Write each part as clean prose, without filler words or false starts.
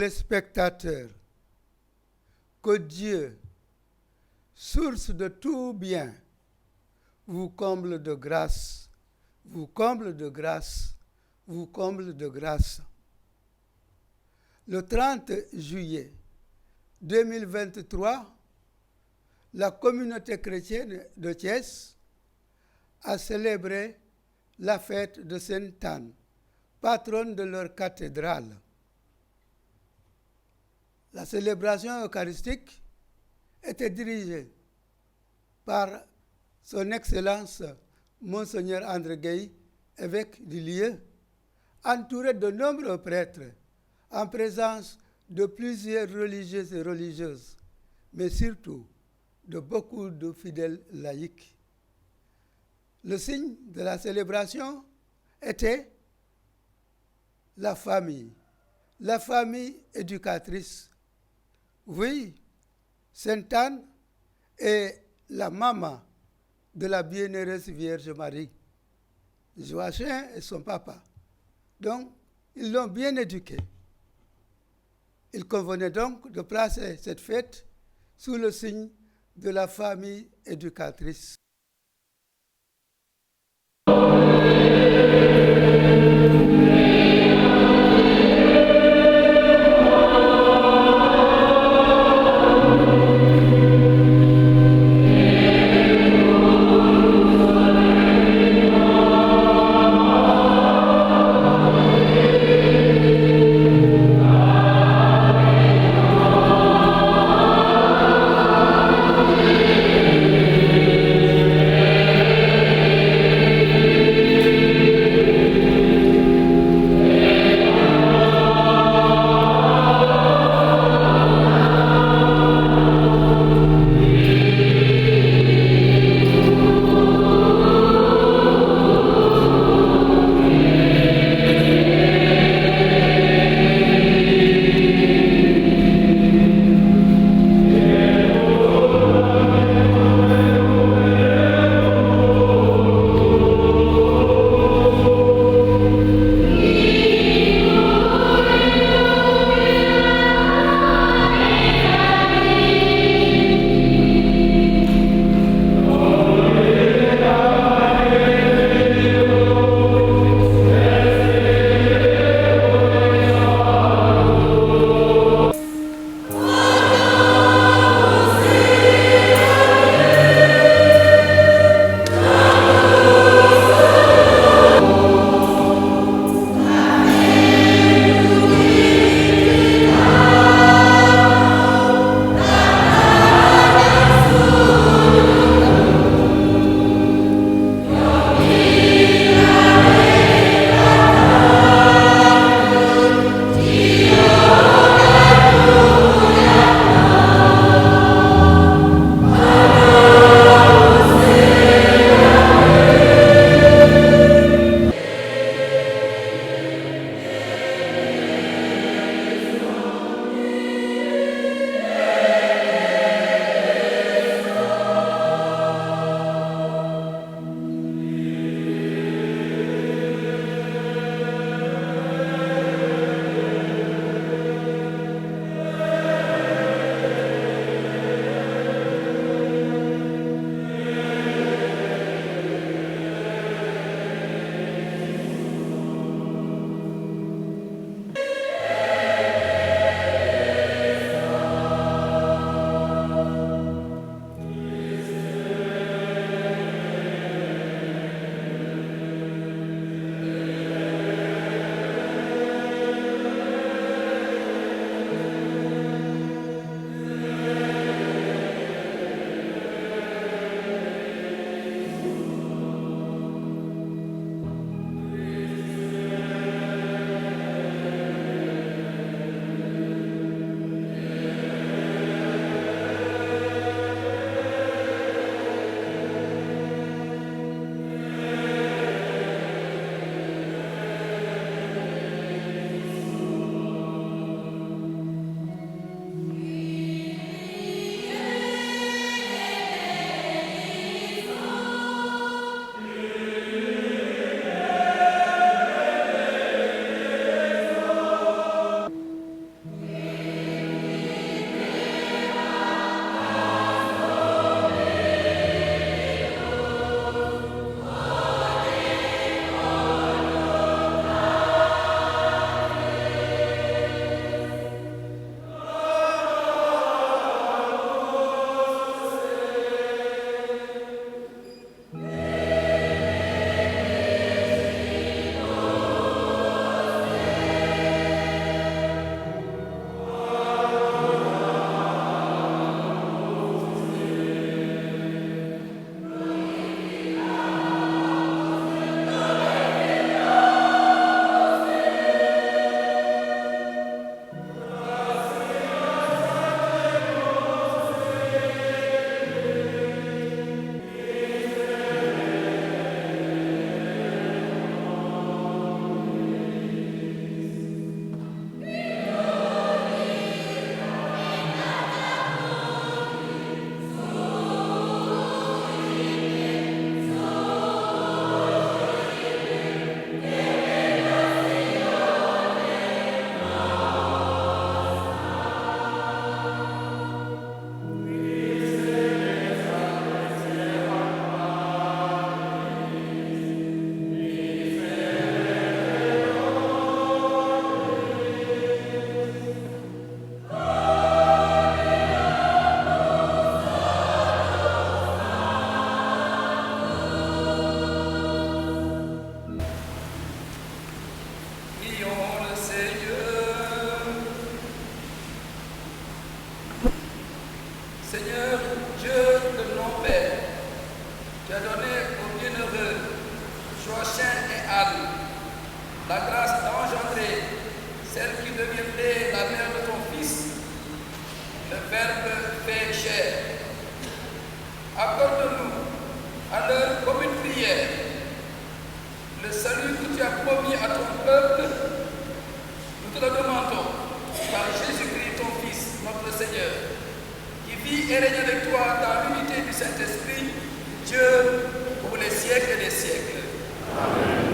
téléspectateurs, que Dieu, source de tout bien, vous comble de grâce, vous comble de grâce, vous comble de grâce. Le 30 juillet 2023, la communauté chrétienne de Thiès a célébré la fête de Sainte Anne, patronne de leur cathédrale. La célébration eucharistique était dirigée par son Excellence Monseigneur André Gueye, évêque du lieu, entouré de nombreux prêtres, en présence de plusieurs religieux et religieuses, mais surtout de beaucoup de fidèles laïcs. Le signe de la célébration était la famille éducatrice. Oui, Sainte Anne est la maman de la bienheureuse Vierge Marie, Joachim et son papa. Donc, ils l'ont bien éduquée. Il convenait donc de placer cette fête sous le signe de la famille éducatrice. salut que tu as promis à ton peuple, nous te le demandons par Jésus-Christ, ton Fils, notre Seigneur, qui vit et règne avec toi dans l'unité du Saint-Esprit, Dieu, pour les siècles des siècles. Amen.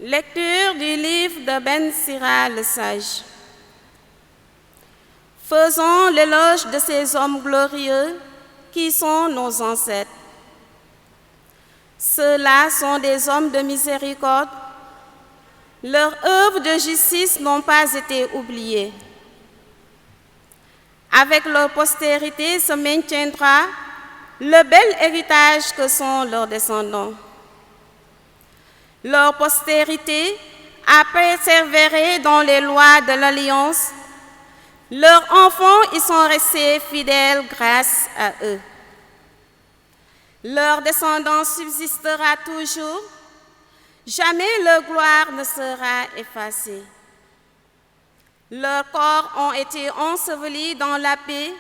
Lecture du livre de Ben Sira le Sage. Faisons l'éloge de ces hommes glorieux qui sont nos ancêtres. Ceux-là sont des hommes de miséricorde. Leurs œuvres de justice n'ont pas été oubliées. Avec leur postérité se maintiendra le bel héritage que sont leurs descendants. Leur postérité a persévéré dans les lois de l'Alliance. Leurs enfants y sont restés fidèles grâce à eux. Leur descendance subsistera toujours. Jamais leur gloire ne sera effacée. Leurs corps ont été ensevelis dans la paix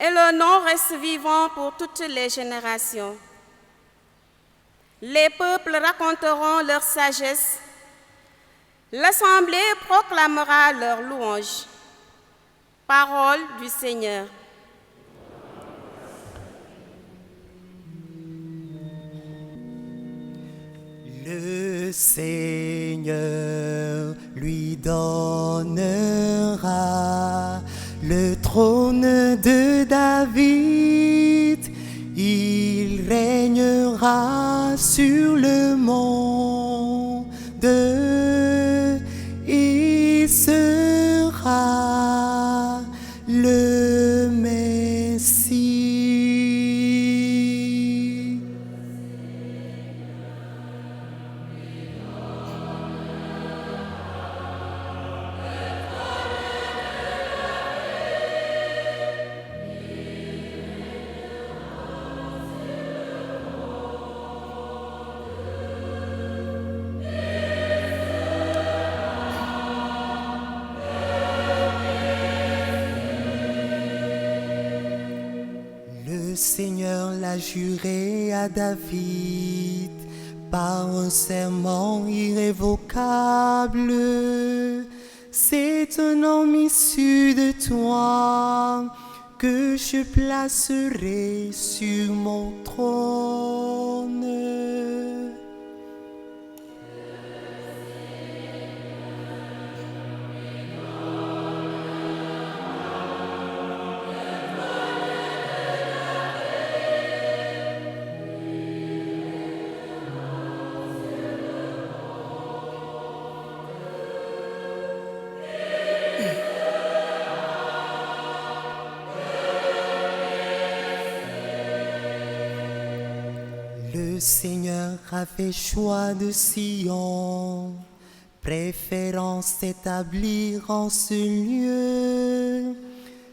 et leur nom reste vivant pour toutes les générations. Les peuples raconteront leur sagesse. L'Assemblée proclamera leur louange. Parole du Seigneur. Le Seigneur lui donnera le trône de David. Il régnera sur le monde Seigneur l'a juré à David par un serment irrévocable. C'est un homme issu de toi que je placerai sur mon trône. Le Seigneur a fait choix de Sion, préférant s'établir en ce lieu.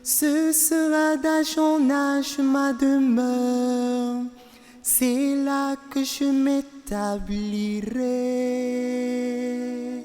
Ce sera d'âge en âge ma demeure, c'est là que je m'établirai.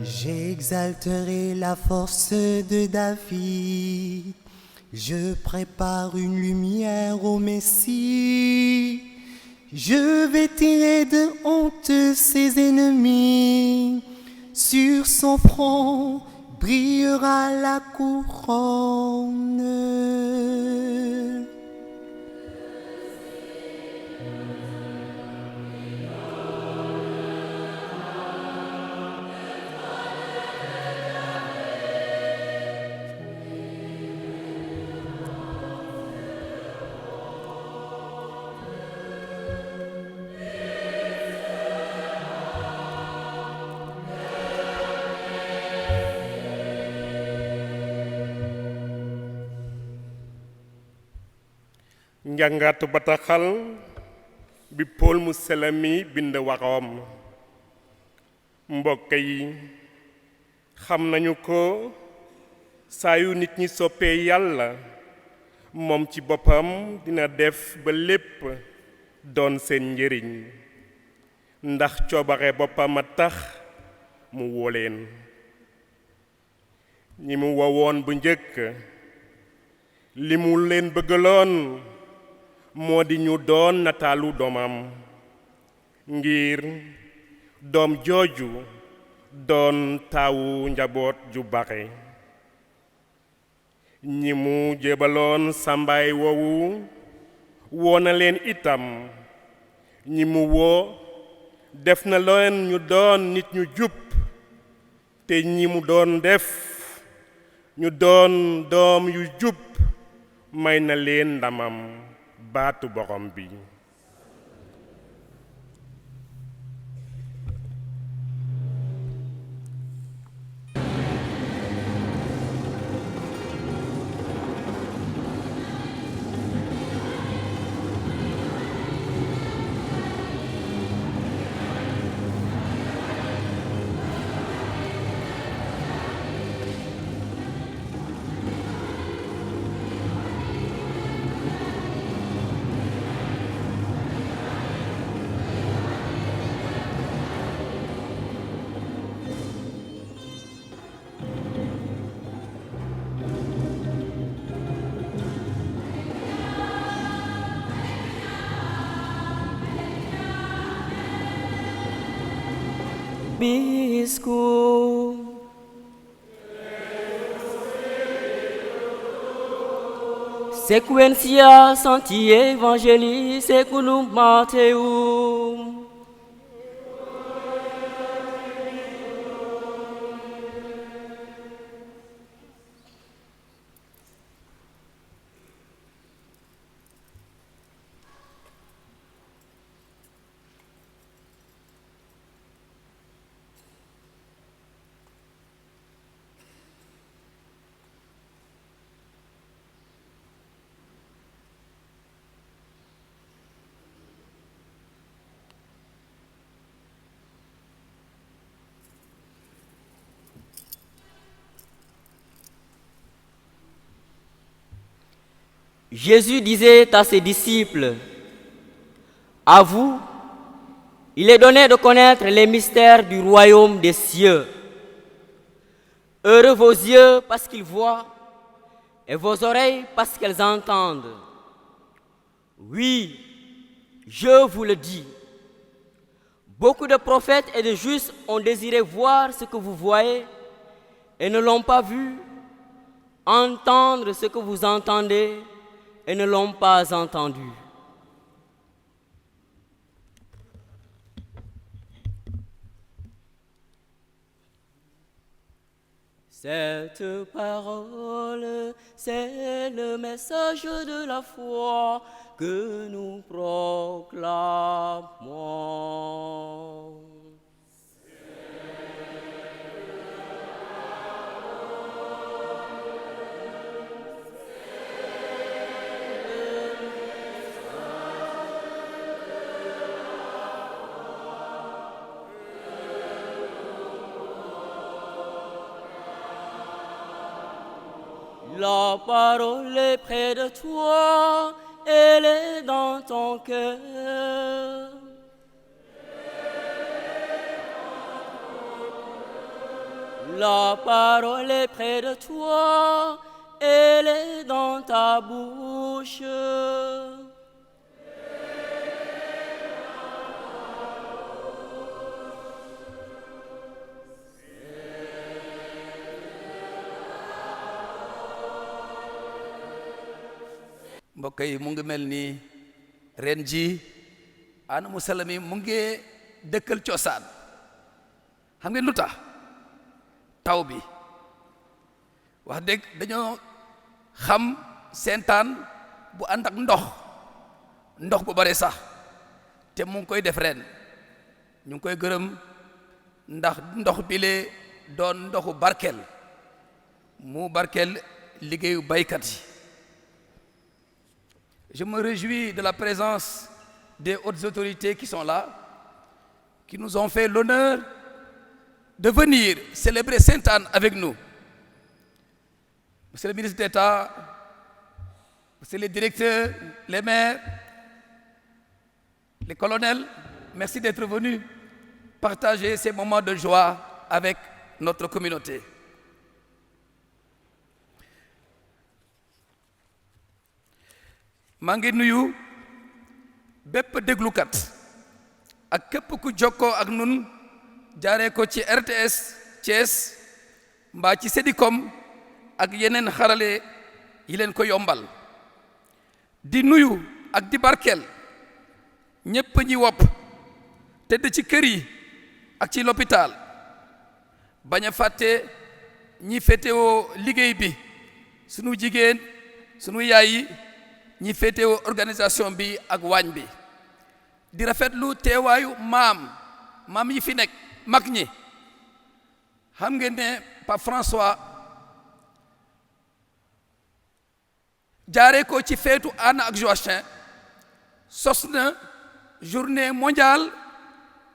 J'exalterai la force de David, je prépare une lumière au Messie, je vêtirai de honte ses ennemis, sur son front brillera la couronne. njàngatu bataaxal bi Paul mu sell mi bind waxoom mbokk yi xam nañu ko saa yu nit ñi soppee yàlla moom ci boppam dina def ba lépp doon seen njëriñ ndax coobare boppam a tax mu woo leen ñi mu wowoon bu njëkk li mu leen bëggaloon moo di ñu doon nataalu doomam ngir doom jooju doon taawu njaboot ju bare ñi mu jébaloon sàmbaay woowu woo na leen itam ñi mu woo def na leen ñu doon nit ñu jub te ñi mu doon def ñu doon doom yu jub may na leen ndamam baatu borom bi Biscum. Sequentia Sancti Evangelii Seculum Matteum. Jésus disait à ses disciples, « À vous, il est donné de connaître les mystères du royaume des cieux. Heureux vos yeux parce qu'ils voient et vos oreilles parce qu'elles entendent. Oui, je vous le dis, beaucoup de prophètes et de justes ont désiré voir ce que vous voyez et ne l'ont pas vu, entendre ce que vous entendez et ne l'ont pas entendu. » Cette parole, c'est le message de la foi que nous proclamons. La parole est près de toi, elle est dans ton cœur. La parole est près de toi, elle est dans ta bouche. mbokk yi mu ngi mel ni ren ji Anna Moussalla mi mu ngi dëkkal cosaan xam ngeen lu tax taw bi wax dëgg dañoo xam sentaan bu ànd ak ndox bu bare sax te mu ngi koy def ren ñu ngi koy gërëm ndax ndox bi lee doon ndoxu barkel mu barkel liggéeyu baykat yi. Je me réjouis de la présence des hautes autorités qui sont là, qui nous ont fait l'honneur de venir célébrer Sainte Anne avec nous. Monsieur le ministre d'État, monsieur les directeurs, les maires, les colonels, merci d'être venus partager ces moments de joie avec notre communauté. maa ngi nuyu bépp déglukat ak képp ku jokkoo ak nun jaaree ko ci RTS Thiès mbaa ci Sedicom ak yeneen xarale yi leen ko yombal di nuyu ak di barkeel ñépp ñi wopp tëdd ci kër yi ak ci l'hôpital bañ a fàtte ñi féetewoo liggéey bi sunu jigéen sunu yaay yi ñi féetewoo organisation bi ak waañ bi di rafetlu teewaayu maam yi fi nekk mag ñi xam ngeen ne Pape François jaaree ko ci feetu Anne ak Joachim sos na journée mondiale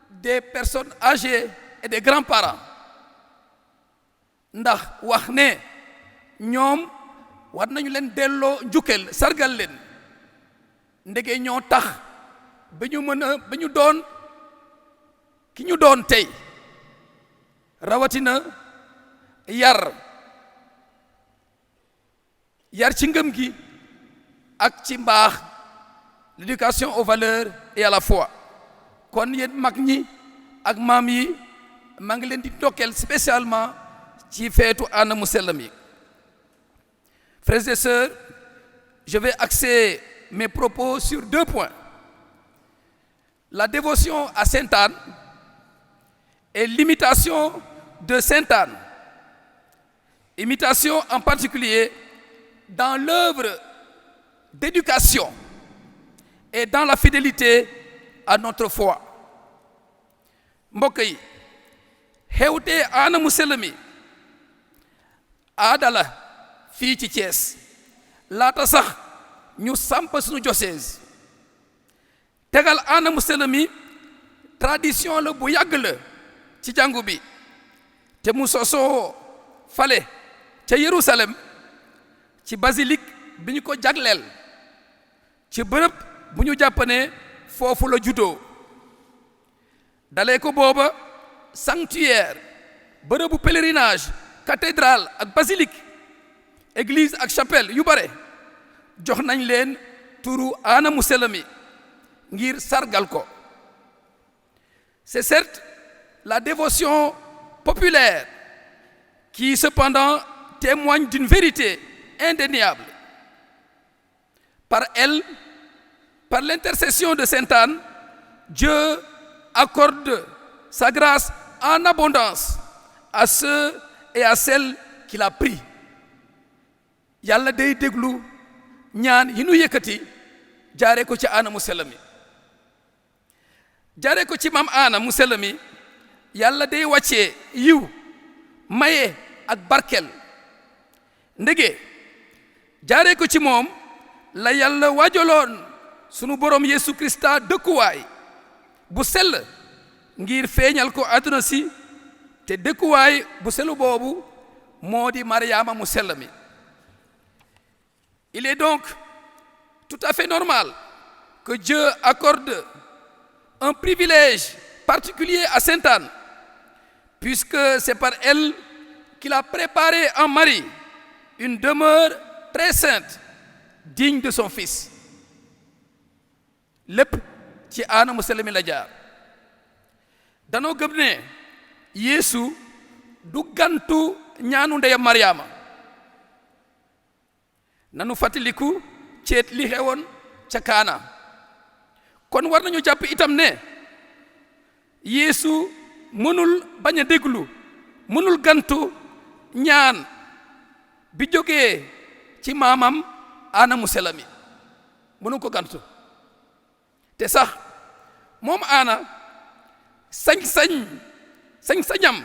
des personnes âgées et des grands-parents ndax wax ne ñoom war nañu leen delloo njukkal sargal leen ndege ñoo tax ba ñu doon ki ñu doon tey rawatina yar ci ngëm gi ak ci mbaax l'éducation aux valeurs et à la foi kon yéen mag ñi ak maam yi maa ngi leen di ndokkeel spécialement ci feetu Anna Moussalla mi. Frères et sœurs, je vais axer mes propos sur 2 points. La dévotion à Sainte Anne et l'imitation de Sainte Anne. Imitation en particulier dans l'œuvre d'éducation et dans la fidélité à notre foi. mbokk yi xewte Anna Moussalla mi aada la fii ci Thiès laata sax ñu samp suñu diocèse tegal Anna Moussalla mi tradition la bu yàgg la ci jàngu bi te mu sosoo fale ca Yerusalem ci basilique bi ñu ko jagleel ci bërëb bu ñu jàpp ne foofu la juddoo dalee ko booba sanctuaire bërëbu pèlerinage cathédrale ak basilique église ak chapelle yu bare jox nañ leen turu Anna mu sell mi ngir sargal ko. C'est certes la dévotion populaire qui cependant témoigne d'une vérité indéniable. Par elle, par l'intercession de Sainte Anne, Dieu accorde sa grâce en abondance à ceux et à celles qu'il a pris. Yàlla day déglu ñaan yi nu yëkkati jaare ko ci Anna mu sell mi jaare ko ci maam Anna mu sell mi yàlla day wàccee yiw maye ak barkel ndege jaare ko ci moom la yàlla waajaloon sunu borom Yesu Krista dëkkuwaay bu sell ngir feeñal ko àdduna si te dëkkuwaay bu sell boobu moo di Mariama mu sell mi. Il est donc tout à fait normal que Dieu accorde un privilège particulier à Sainte Anne, puisque c'est par elle qu'il a préparé en Marie une demeure très sainte, digne de son Fils. lépp ci Anna mu sell mi la jaar danoo gëm ne Yeesu du gantu ñaanu ndeyam Mariama nanu fàttaliku ceet li xewoon ca Kaana kon war nañu jàpp itam ne Yeesu mënul bañ a déglu mënul gantu ñaan bi jógee ci maamam Anna mu sell mi mënu ko gantu te sax moom Anna sañ-sañam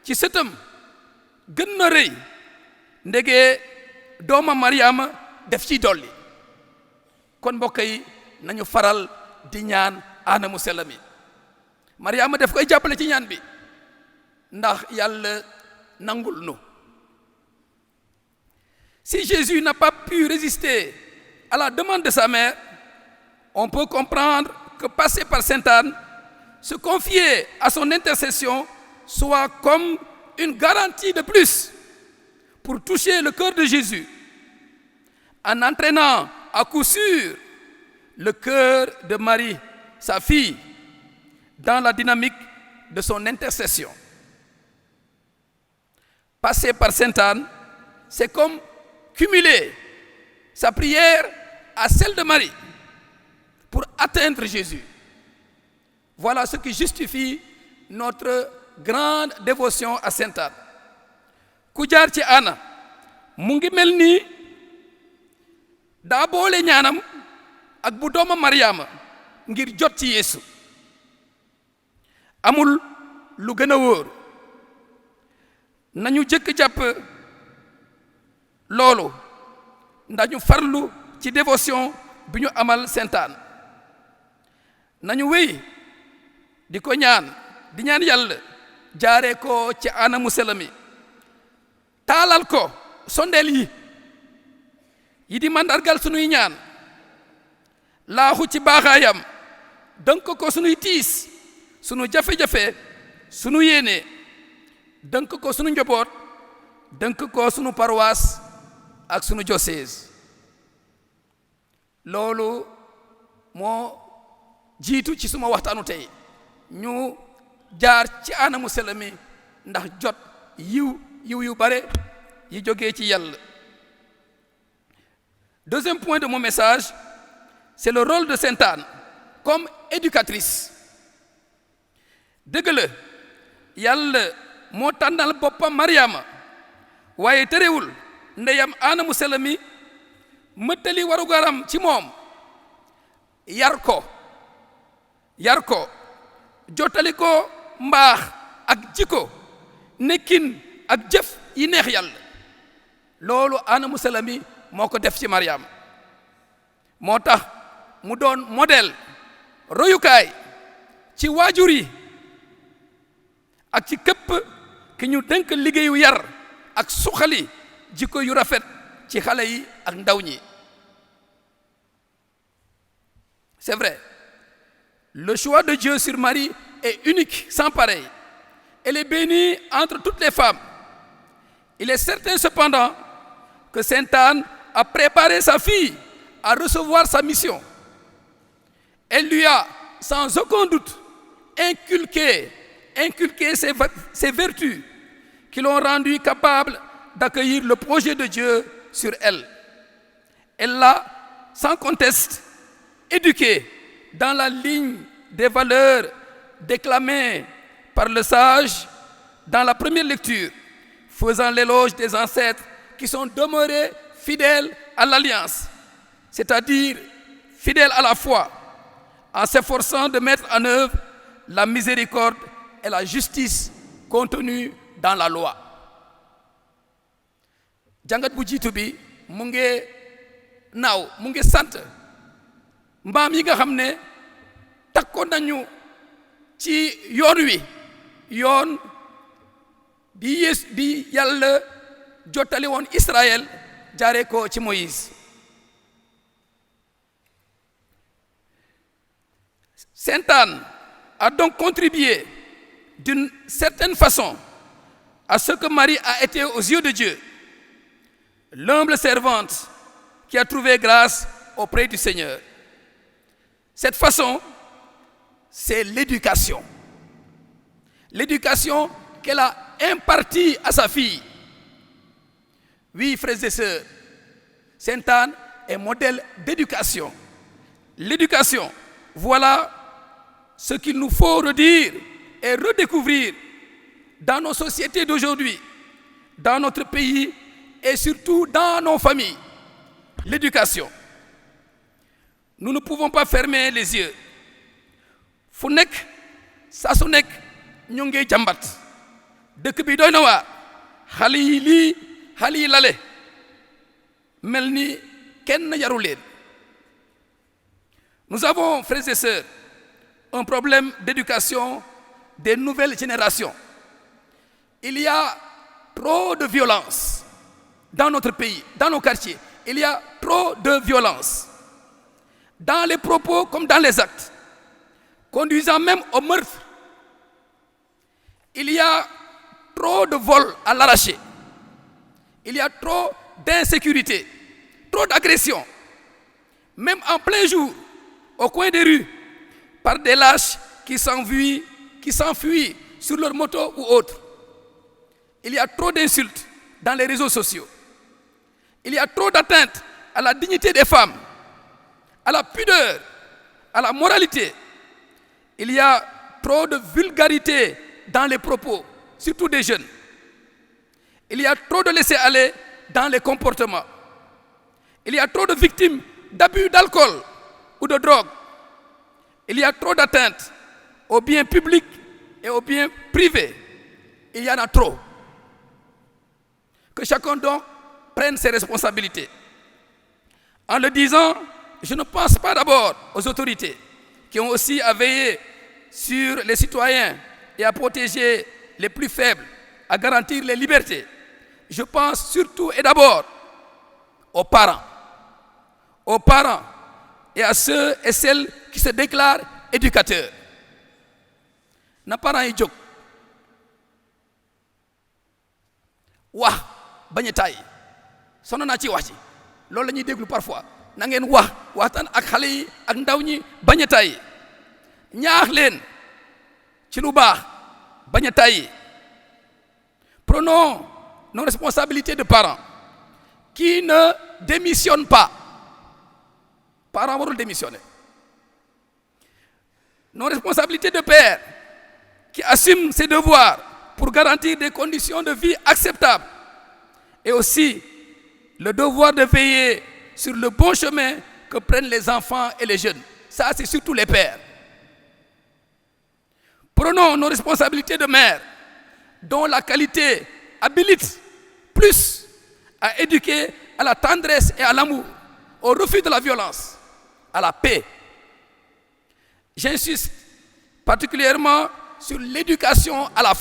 ci sëtam gën na rëy ndege doomam Mariama def ci dolli kon mbokk yi nañu faral di ñaan Anna mu sell mi Mariama def koy jàppale ci ñaan bi ndax yàlla nangul nu. Si Jésus n'a pas pu résister à la demande de sa mère, on peut comprendre que passer par Sainte Anne, se confier à son intercession, soit comme une garantie de plus pour toucher le cœur de Jésus, en entraînant à coup sûr le cœur de Marie, sa fille, dans la dynamique de son intercession. Passer par Sainte Anne, c'est comme cumuler sa prière à celle de Marie pour atteindre Jésus. Voilà ce qui justifie notre grande dévotion à Sainte Anne. Ku jaar ci Anna mu ngi mel ni daa boole ñaanam ak bu doomam Mariama ngir jot ci Yeesu. Amul lu gën a wóor nañu jëkk jàpp loolu ndax ñu farlu ci dévotion bi ñu amal Sainte Anne nañu wéy di ko ñaan di ñaan yàlla jaaree ko ci Anna mu sell mi taalal ko sondeel yi di mandargal sunuy ñaan laaxu ci baaxaayam dënk ko sunuy tiis sunu jafe-jafe sunu yéene dënk ko sunu njaboot dënk ko sunu paroisse ak sunu diocèse loolu moo jiitu ci suma waxtaanu tey ñu jaar ci Anna mu sell mi ndax jot yiw yu bare yi jógee ci yàlla. Deuxième point de mon message, c'est le rôle de Sainte Anne comme éducatrice. dëgg la yàlla moo tànnal boppam Mariama waaye terewul ndeyam Anna mu sell mi mëttali warugaram ci moom yar ko jottali ko mbaax ak jikko nekkin ak jëf yi neex yàlla loolu Anna mu sell mi moo ko def ci Mariama moo tax mu doon modèle royukaay ci waajur yi ak ci képp ki ñu dénk liggéeyu yar ak suxali jikko yu rafet ci xale yi ak ndaw ñi. C'est vrai. Le choix de Dieu sur Marie est unique, sans pareil. Elle est bénie entre toutes les femmes. Il est certain cependant que Sainte Anne a préparé sa fille à recevoir sa mission. Elle lui a, sans aucun doute, inculqué ses vertus qui l'ont rendue capable d'accueillir le projet de Dieu sur elle. Elle l'a, sans conteste, éduquée dans la ligne des valeurs déclamées par le sage dans la première lecture, faisant l'éloge des ancêtres qui sont demeurés fidèles à l'alliance, c'est-à-dire fidèles à la foi, en s'efforçant de mettre en œuvre la miséricorde et la justice contenues dans la loi. Jangat bu jiitu bi mu ngi naaw mu ngi sant mbaam yi nga xam ne takkoon nañu ci yoon wi yoon bi Yàlla jottali woon Israël jaaree ko ci Moïse. Sainte Anne a donc contribué d'une certaine façon à ce que Marie a été aux yeux de Dieu, l'humble servante qui a trouvé grâce auprès du Seigneur. Cette façon, c'est l'éducation. L'éducation qu'elle a impartie à sa fille. Oui, frères et sœurs, Sainte Anne est modèle d'éducation. L'éducation, voilà ce qu'il nous faut redire et redécouvrir dans nos sociétés d'aujourd'hui, dans notre pays et surtout dans nos familles. L'éducation. Nous ne pouvons pas fermer les yeux. Fu nekk saa su nekk ñu ngi jàmbat dëkk bi doy na waa xale yi lii xale yi lale mel ni kenn yaru leen. Nous avons, frères et sœurs, un problème d'éducation des nouvelles générations. Il y a trop de violence dans notre pays, dans nos quartiers. Il y a trop de violence dans les propos comme dans les actes, conduisant même au meurtre. Il y a trop de vols à l'arraché. Il y a trop d'insécurité, trop d'agression, même en plein jour, au coin des rues, par des lâches qui s'enfuient sur leur moto ou autre. Il y a trop d'insultes dans les réseaux sociaux. Il y a trop d'atteintes à la dignité des femmes, à la pudeur, à la moralité. Il y a trop de vulgarité dans les propos, surtout des jeunes. Il y a trop de laisser-aller dans les comportements. Il y a trop de victimes d'abus d'alcool ou de drogue. Il y a trop d'atteintes aux biens publics et aux biens privés. Il y en a trop. Que chacun donc prenne ses responsabilités. En le disant, je ne pense pas d'abord aux autorités qui ont aussi à veiller sur les citoyens et à protéger les plus faibles, à garantir les libertés. Je pense surtout et d'abord aux parents et à ceux et celles qui se déclarent éducateurs. Na parents yi jóg wax bañ a tàyyi sonn naa ci wax ci loolu la ñuy déglu parfois na ngeen waxtaan ak xale yi ak ndaw ñi bañ a tàyyi ñaax leen ci lu baax bañ a tàyyi. Prenons nos responsabilités de parents qui ne démissionnent pas. Parents warul démissionner. Nos responsabilités de père qui assument ses devoirs pour garantir des conditions de vie acceptables. Et aussi le devoir de veiller sur le bon chemin que prennent les enfants et les jeunes. Ça, c'est surtout les pères. Prenons nos responsabilités de mère, dont la qualité habilite plus à éduquer à la tendresse et à l'amour, au refus de la violence, à la paix. J'insiste particulièrement sur l'éducation à la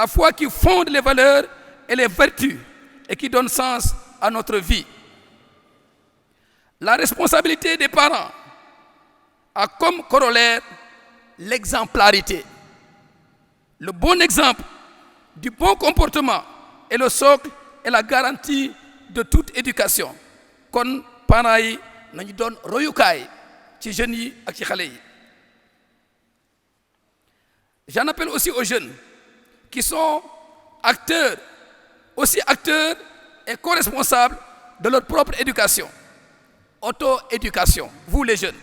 foi qui fonde les valeurs et les vertus et qui donne sens à notre vie. La responsabilité des parents a comme corollaire l'exemplarité. Le bon exemple du bon comportement est le socle et la garantie de toute éducation. Kon parents yi nañu doon royukaay ci jeunes yi ak ci xale yi. J'en appelle aussi aux jeunes qui sont aussi acteurs et co-responsables de leur propre éducation. Auto-éducation, vous les jeunes.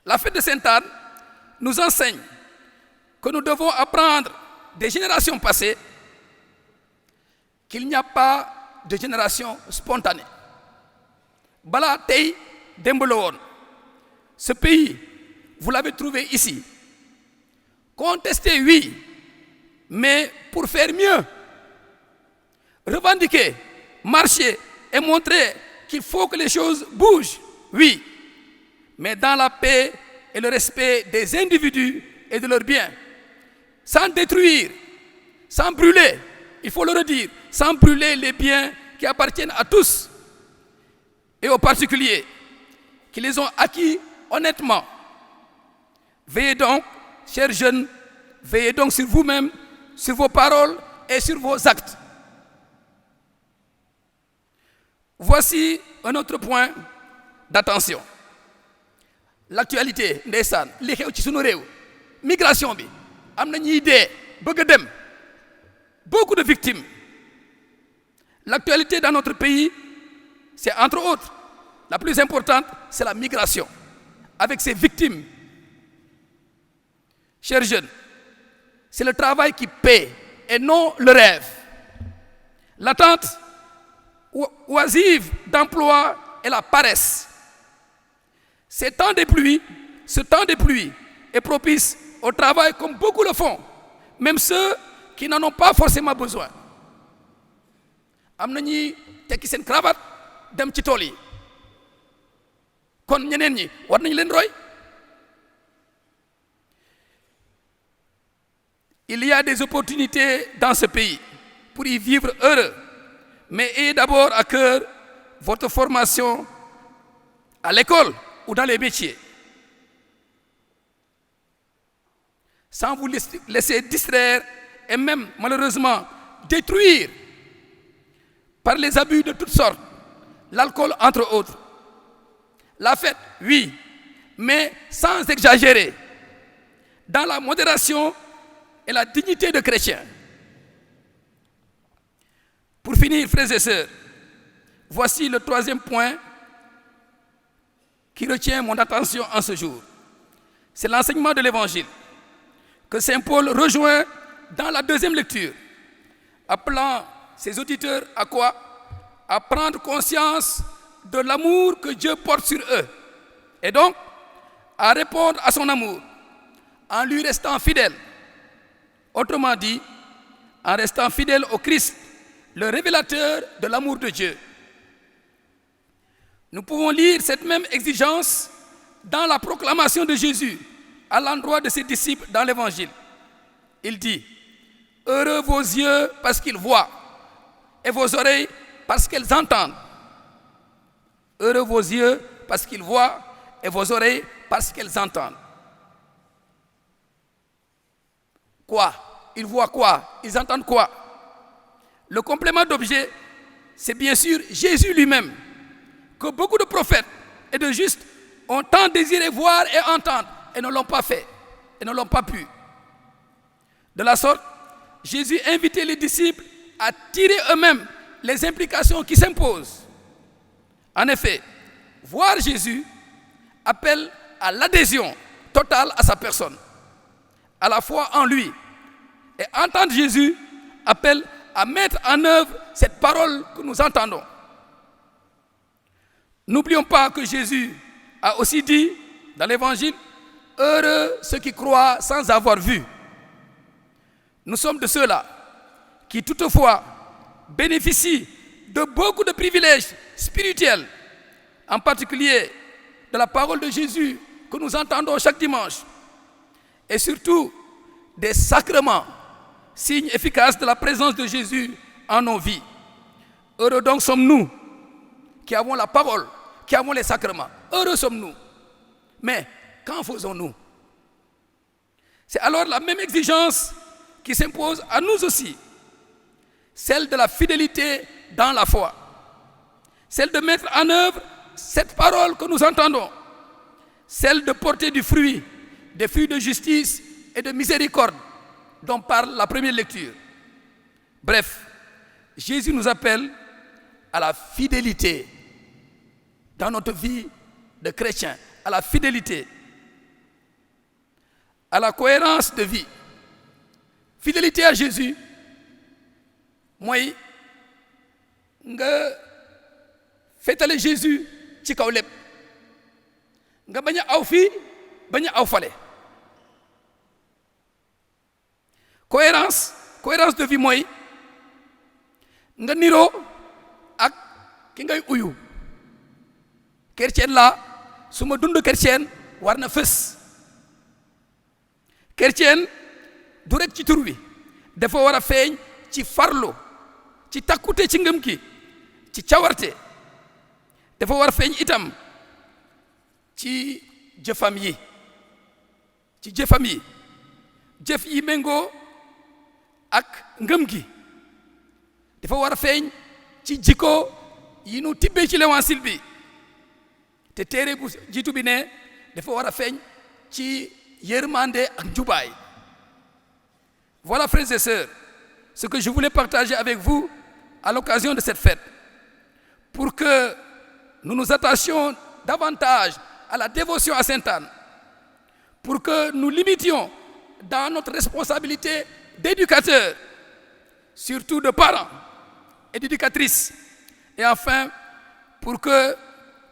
La fête de Sainte-Anne nous enseigne que nous devons apprendre des générations passées qu'il n'y a pas de génération spontanée. Bala tey démb la woon. Ce pays, vous l'avez trouvé ici. Contester, oui, mais pour faire mieux. Revendiquer, marcher et montrer qu'il faut que les choses bougent, oui, mais dans la paix et le respect des individus et de leurs biens. Sans détruire, sans brûler, il faut le redire, sans brûler les biens qui appartiennent à tous et aux particuliers qui les ont acquis honnêtement. Veillez donc, chers jeunes, veillez donc sur vous-même, sur vos paroles et sur vos actes. Voici un autre point d'attention. L'actualité, ndeysaan, li xew ci sunu réew, migration bi, am na ñuy dee, bëgg a dem, beaucoup de victimes. L'actualité dans notre pays, c'est entre autres, la plus importante, c'est la migration, avec ses victimes. Chers jeunes, c'est le travail qui paie et non le rêve. L'attente oisive d'emploi et la paresse. Ce temps de pluie est propice au travail comme beaucoup le font, même ceux qui n'en ont pas forcément besoin. Am na ñuy tekki seen cravate dem ci tool yi kon ñeneen ñi war nañu leen roy. Il y a des opportunités dans ce pays pour y vivre heureux, mais ayez d'abord à cœur votre formation à l'école ou dans les métiers. Sans vous laisser distraire et même malheureusement détruire par les abus de toutes sortes, l'alcool entre autres. La fête, oui, mais sans exagérer, dans la modération et la dignité de chrétien. Pour finir, frères et sœurs, voici le troisième point qui retient mon attention en ce jour. C'est l'enseignement de l'Évangile que Saint Paul rejoint dans la deuxième lecture, appelant ses auditeurs à quoi? À prendre conscience de l'amour que Dieu porte sur eux et donc à répondre à son amour en lui restant fidèle. Autrement dit, en restant fidèle au Christ, le révélateur de l'amour de Dieu. Nous pouvons lire cette même exigence dans la proclamation de Jésus à l'endroit de ses disciples dans l'Évangile. Il dit, « Heureux vos yeux parce qu'ils voient, et vos oreilles parce qu'elles entendent. » Heureux vos yeux parce qu'ils voient, et vos oreilles parce qu'elles entendent. Quoi? Ils voient quoi? Ils entendent quoi? Le complément d'objet, c'est bien sûr Jésus lui-même, que beaucoup de prophètes et de justes ont tant désiré voir et entendre, et ne l'ont pas fait, et ne l'ont pas pu. De la sorte, Jésus invitait les disciples à tirer eux-mêmes les implications qui s'imposent. En effet, voir Jésus appelle à l'adhésion totale à sa personne, à la foi en lui. Et entendre Jésus appelle à mettre en œuvre cette parole que nous entendons. N'oublions pas que Jésus a aussi dit dans l'Évangile, « Heureux ceux qui croient sans avoir vu ». Nous sommes de ceux-là qui toutefois bénéficient de beaucoup de privilèges spirituels, en particulier de la parole de Jésus que nous entendons chaque dimanche, et surtout des sacrements, signes efficaces de la présence de Jésus en nos vies. Heureux donc sommes-nous qui avons la parole, qui avons les sacrements. Heureux sommes-nous. Mais qu'en faisons-nous? C'est alors la même exigence qui s'impose à nous aussi, celle de la fidélité dans la foi, celle de mettre en œuvre cette parole que nous entendons, celle de porter du fruit, des fruits de justice et de miséricorde dont parle la première lecture. Bref, Jésus nous appelle à la fidélité dans notre vie de chrétien, à la fidélité, à la cohérence de vie. Fidélité à Jésus, moi, nga féetale Jésus ci kaw lépp nga bañ a aw fii bañ a aw fale. Cohérence de vie mooy nga niroo ak ki ngay uyu. Chrétien la su ma dund chrétien war na fës. Chrétien du rek ci tur wi dafa war a feeñ ci farlu, ci takkute ci ngëm ki, ci cawarte. dafa war a feeñ itam ci jëfam yi, jëf yi méngoo ak ngëm gi. dafa war a feeñ ci jikko yi nu tibbee ci l'évangile bi te téere bu jiitu bi ne dafa war a feeñ ci yërmande ak njubaay. Voilà, frères et sœurs, ce que je voulais partager avec vous à l'occasion de cette fête, pour que nous nous attachions davantage à la dévotion à Sainte Anne, pour que nous limitions dans notre responsabilité d'éducateurs, surtout de parents et d'éducatrices, et enfin pour que,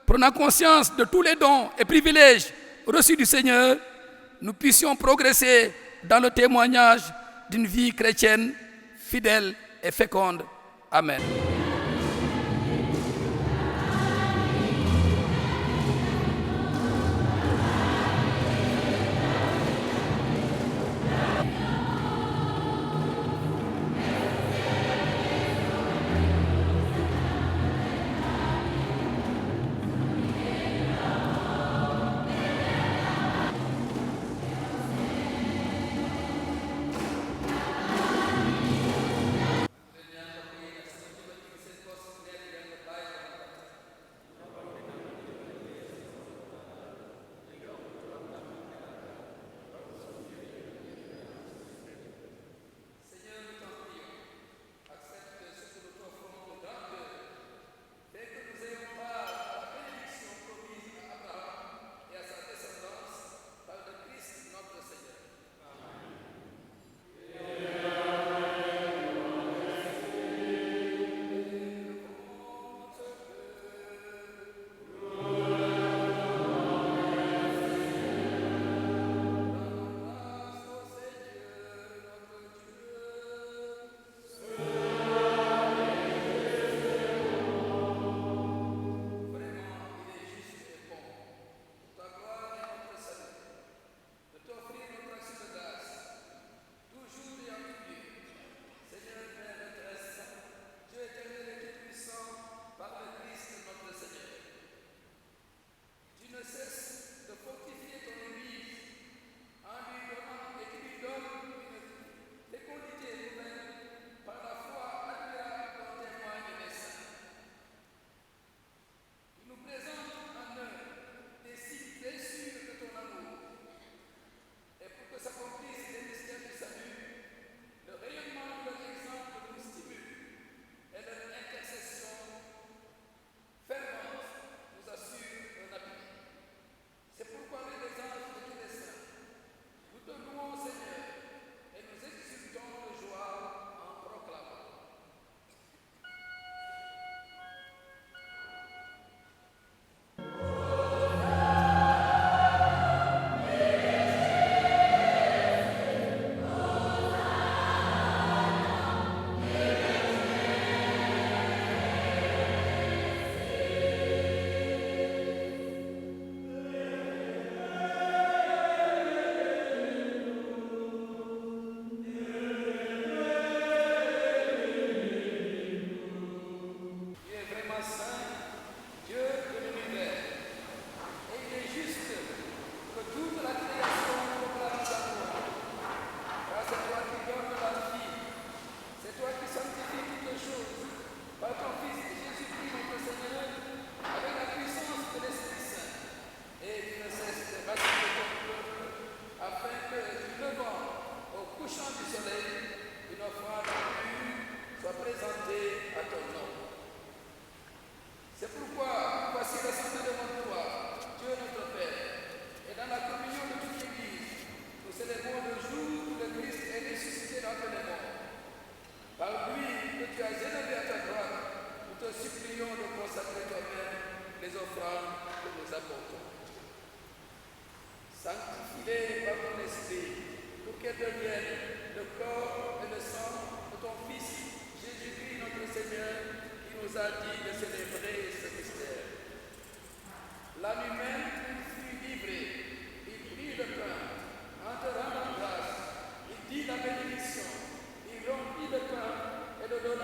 prenant conscience de tous les dons et privilèges reçus du Seigneur, nous puissions progresser dans le témoignage d'une vie chrétienne fidèle et féconde. Amen.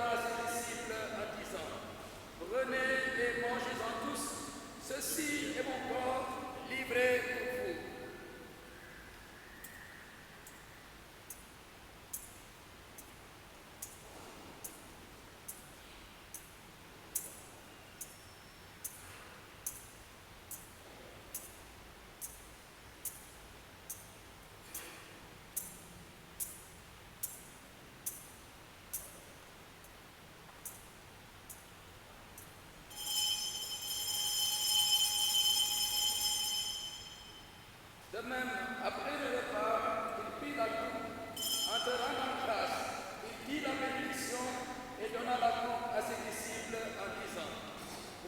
à ses disciples en disant, prenez et mangez-en tous, ceci est mon corps livré pour vous. De même, après le repas, il prit la coupe, en te rendant grâce, il dit la bénédiction et donna la coupe à ses disciples en disant,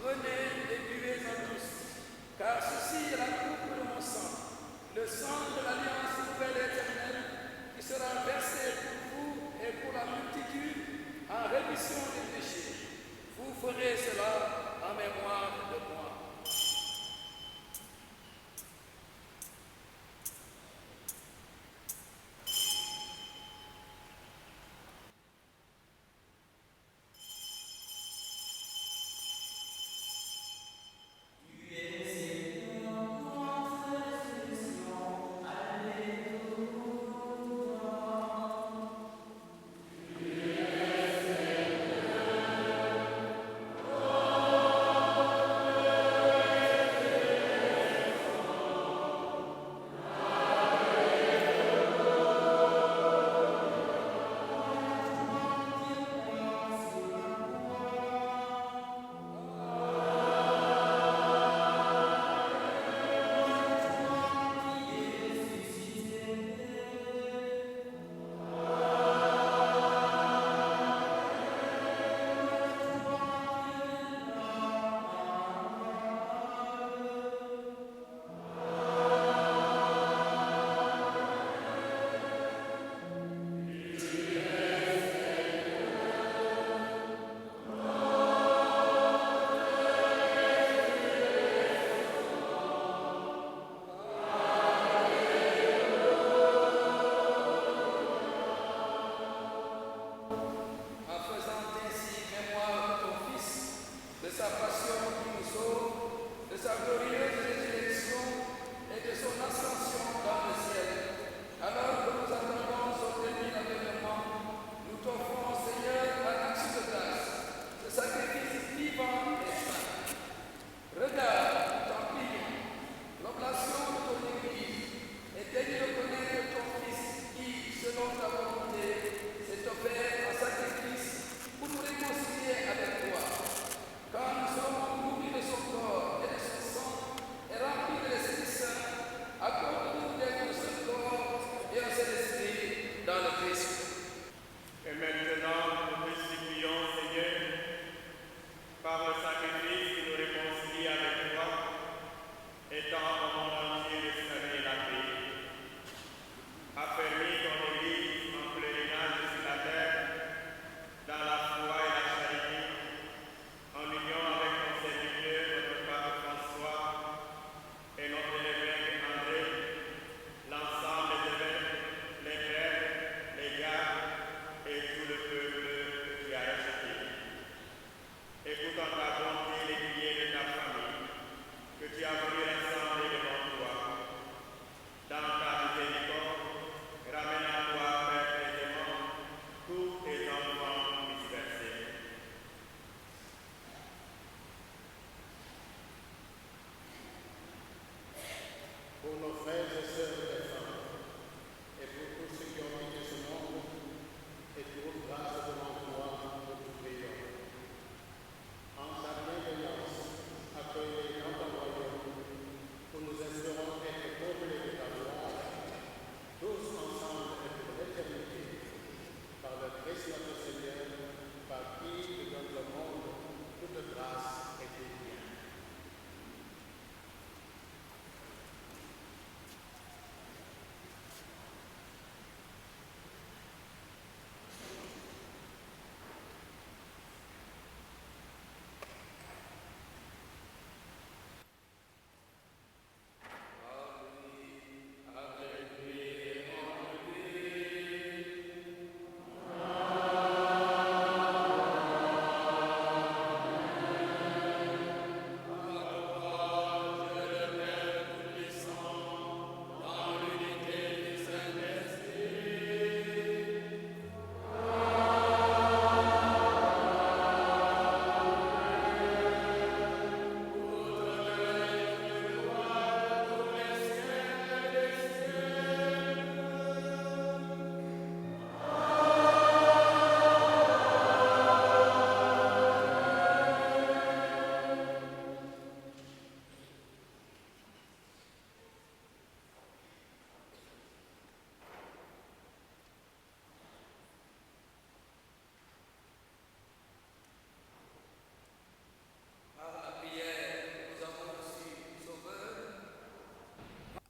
prenez et buvez-en tous, car ceci est la coupe de mon sang, le sang de l'alliance nouvelle et éternelle, qui sera versé pour vous et pour la multitude en rémission des péchés. Vous ferez cela en mémoire de moi.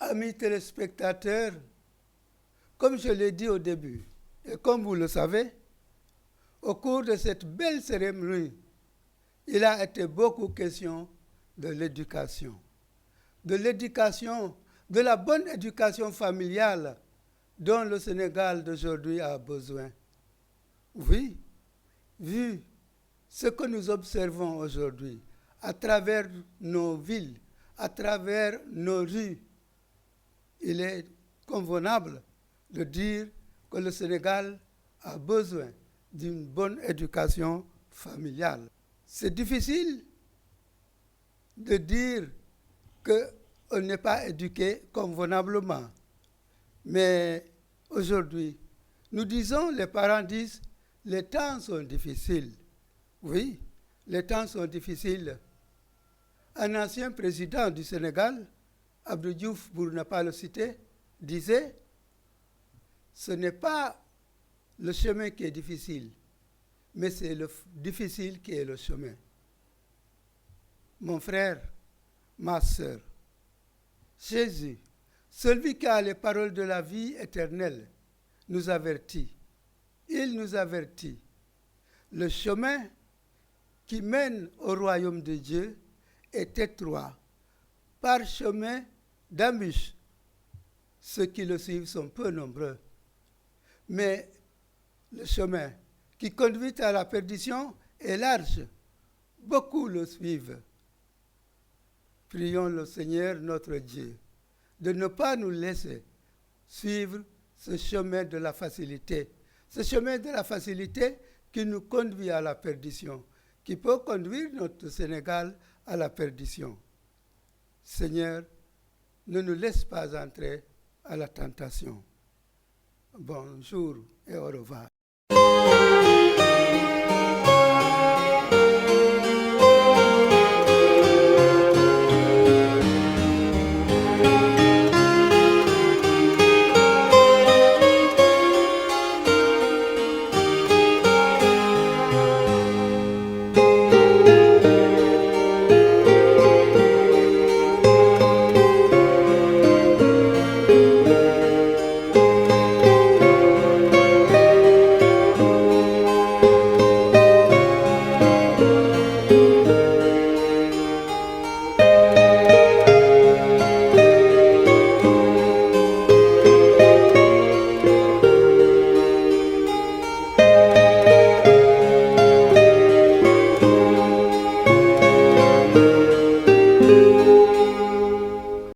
Amis téléspectateurs, comme je l'ai dit au début, et comme vous le savez, au cours de cette belle cérémonie, il a été beaucoup question de l'éducation, de la bonne éducation familiale dont le Sénégal d'aujourd'hui a besoin. Oui, vu ce que nous observons aujourd'hui à travers nos villes, à travers nos rues, il est convenable de dire que le Sénégal a besoin d'une bonne éducation familiale. C'est difficile de dire qu'on n'est pas éduqué convenablement. Mais aujourd'hui, nous disons, les parents disent, les temps sont difficiles. Oui, les temps sont difficiles. Un ancien président du Sénégal, Abdou Diouf, pour ne pas le citer, disait, ce n'est pas le chemin qui est difficile, mais c'est le difficile qui est le chemin. Mon frère, ma sœur, Jésus, celui qui a les paroles de la vie éternelle, nous avertit. Il nous avertit. Le chemin qui mène au royaume de Dieu est étroit, parchemin d'embûches. Ceux qui le suivent sont peu nombreux. Mais le chemin qui conduit à la perdition est large. Beaucoup le suivent. Prions le Seigneur notre Dieu de ne pas nous laisser suivre ce chemin de la facilité. Ce chemin de la facilité qui nous conduit à la perdition, qui peut conduire notre Sénégal à la perdition. Seigneur, ne nous laisse pas entrer à la tentation. Bonjour et au revoir.